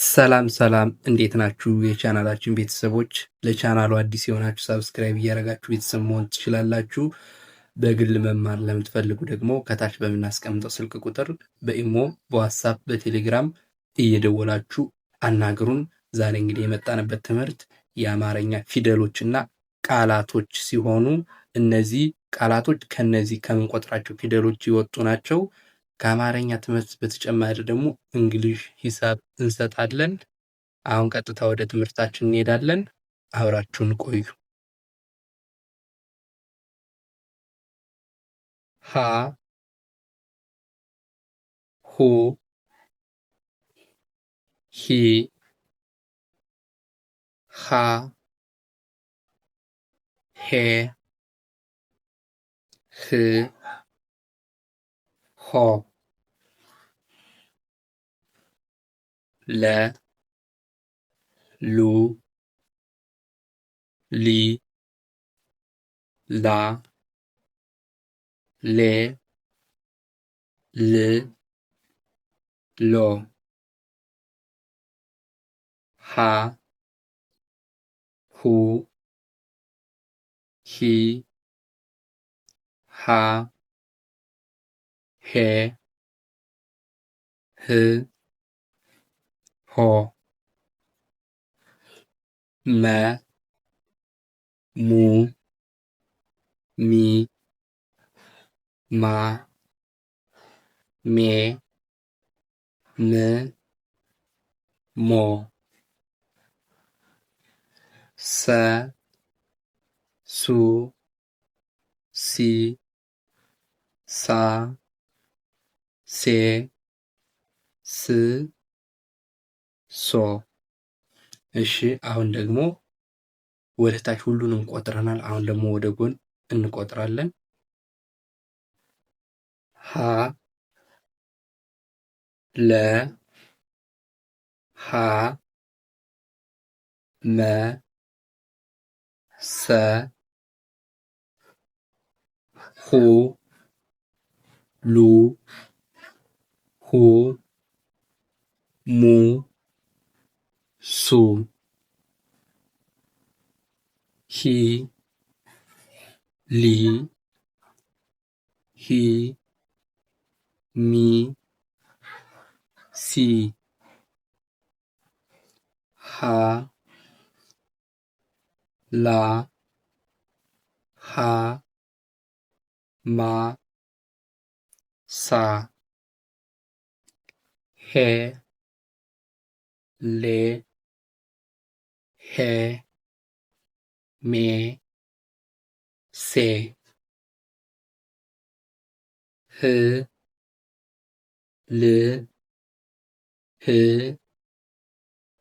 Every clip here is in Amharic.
ሰላም ሰላም እንዴት ናችሁ? የቻናላችን ቤተሰቦች ለቻናሉ አዲስ የሆናችሁ ሰብስክራይብ እያደረጋችሁ ቤተሰብ መሆን ትችላላችሁ። በግል መማር ለምትፈልጉ ደግሞ ከታች በምናስቀምጠው ስልክ ቁጥር በኢሞ፣ በዋትሳፕ፣ በቴሌግራም እየደወላችሁ አናግሩን። ዛሬ እንግዲህ የመጣንበት ትምህርት የአማርኛ ፊደሎችና ቃላቶች ሲሆኑ እነዚህ ቃላቶች ከነዚህ ከምንቆጥራቸው ፊደሎች የወጡ ናቸው። ከአማርኛ ትምህርት በተጨማሪ ደግሞ እንግሊሽ፣ ሂሳብ እንሰጣለን። አሁን ቀጥታ ወደ ትምህርታችን እንሄዳለን። አብራችሁን ቆዩ። ሀ ሁ ሂ ሃ ሄ ህ ሆ ለ ሉ ሊ ላ ሌ ል ሎ ሀ ሁ ሂ ሃ ሄ ህ ሆ መ ሙ ሚ ማ ሜ ም ሞ ሰ ሱ ሲ ሳ ሴ ስ ሶ። እሺ አሁን ደግሞ ወደ ታች ሁሉንም ቆጥረናል። አሁን ደግሞ ወደ ጎን እንቆጥራለን። ሀ ለ ሀ መ ሰ ሁ ሉ ሁ ሙ ሱ ሂ ሊ ሂ ሚ ሲ ሃ ላ ሀ ማ ሳ ሄ ሌ ሄ ሜ ሴ ህ ል ህ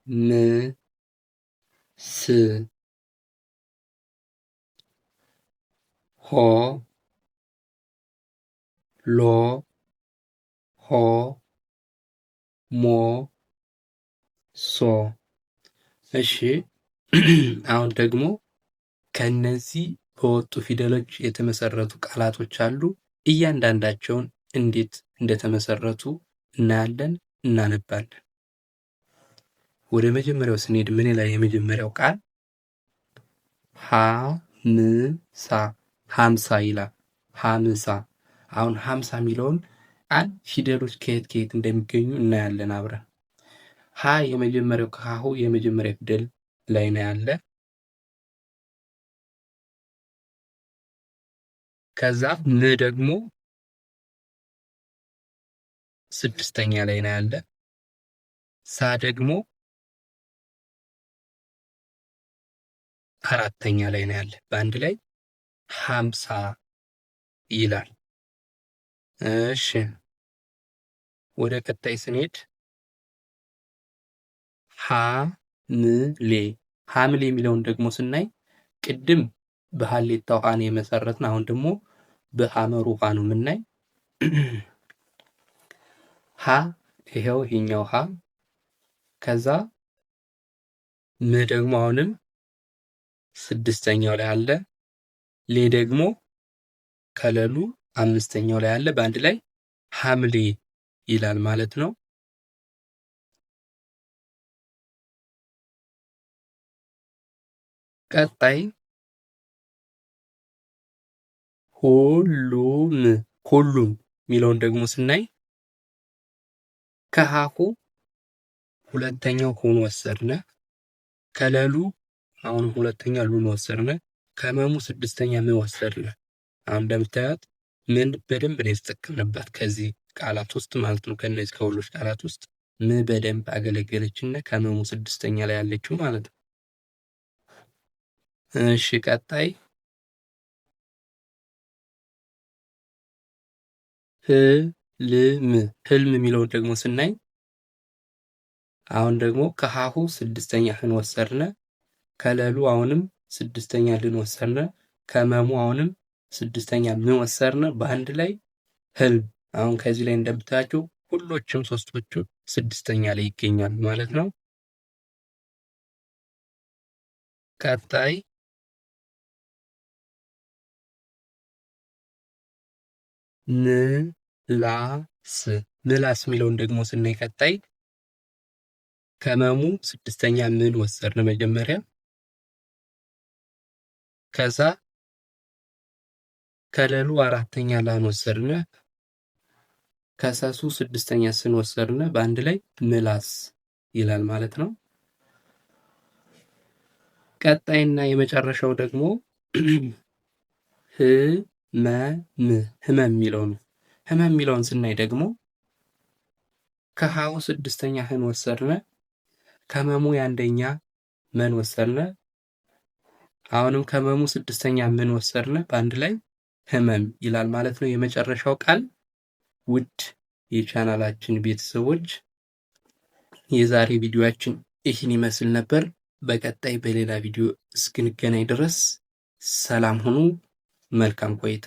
ም ስ ሆ ሎ ሆ ሞ ሶ። እሺ አሁን ደግሞ ከነዚህ በወጡ ፊደሎች የተመሰረቱ ቃላቶች አሉ። እያንዳንዳቸውን እንዴት እንደተመሰረቱ እናያለን፣ እናነባለን። ወደ መጀመሪያው ስንሄድ ምን ላይ የመጀመሪያው ቃል ሀምሳ ሀምሳ ይላል። ሀምሳ። አሁን ሀምሳ የሚለውን ቃል ፊደሎች ከየት ከየት እንደሚገኙ እናያለን አብረን። ሀ የመጀመሪያው ከሀሁ የመጀመሪያ ፊደል ላይ ነው ያለ። ከዛ ም ደግሞ ስድስተኛ ላይ ነው ያለ። ሳ ደግሞ አራተኛ ላይ ነው ያለ። በአንድ ላይ ሀምሳ ይላል። እሺ ወደ ቀጣይ ስንሄድ ሐምሌ ሐምሌ የሚለውን ደግሞ ስናይ ቅድም በሀሌታ ውሃ ነው የመሰረትን። አሁን ደግሞ በሐመር ውሃ ነው የምናይ። ሀ ይሄው ይሄኛው ሀ፣ ከዛ ም ደግሞ አሁንም ስድስተኛው ላይ አለ። ሌ ደግሞ ከለሉ አምስተኛው ላይ አለ። በአንድ ላይ ሐምሌ ይላል ማለት ነው። ቀጣይ ሁሉም የሚለውን ደግሞ ስናይ ከሀሁ ሁለተኛው ሁን ወሰድነ፣ ከለሉ አሁንም ሁለተኛ ሉን ወሰድነ፣ ከመሙ ስድስተኛ ምን ወሰድነ። አሁን እንደምታዩት ምን በደንብ ነው የተጠቀምንባት ከዚህ ቃላት ውስጥ ማለት ነው። ከነዚህ ከሁሎች ቃላት ውስጥ ም በደንብ አገለገለችና ከመሙ ስድስተኛ ላይ ያለችው ማለት ነው። እሺ ቀጣይ ህልም የሚለውን ደግሞ ስናይ አሁን ደግሞ ከሀሁ ስድስተኛ ህን ወሰድነ፣ ከለሉ አሁንም ስድስተኛ ልን ወሰድነ፣ ከመሙ አሁንም ስድስተኛ ምን ወሰድነ፣ በአንድ ላይ ህልም። አሁን ከዚህ ላይ እንደምታያቸው ሁሎችም ሶስቶቹ ስድስተኛ ላይ ይገኛሉ ማለት ነው። ቀጣይ ምላስ የሚለውን ደግሞ ስናይ ቀጣይ ከመሙ ስድስተኛ ምን ወሰድን መጀመሪያ፣ ከዛ ከለሉ አራተኛ ላን ወሰድን፣ ከሰሱ ስድስተኛ ስን ወሰድን፣ በአንድ ላይ ምላስ ይላል ማለት ነው። ቀጣይና የመጨረሻው ደግሞ ህመም የሚለው ነው። ህመም የሚለውን ስናይ ደግሞ ከሀው ስድስተኛ ህን ወሰድነ፣ ከመሙ የአንደኛ መን ወሰድነ፣ አሁንም ከመሙ ስድስተኛ ምን ወሰድነ፣ በአንድ ላይ ህመም ይላል ማለት ነው የመጨረሻው ቃል። ውድ የቻናላችን ቤተሰቦች የዛሬ ቪዲዮአችን ይህን ይመስል ነበር። በቀጣይ በሌላ ቪዲዮ እስክንገናኝ ድረስ ሰላም ሁኑ። መልካም ቆይታ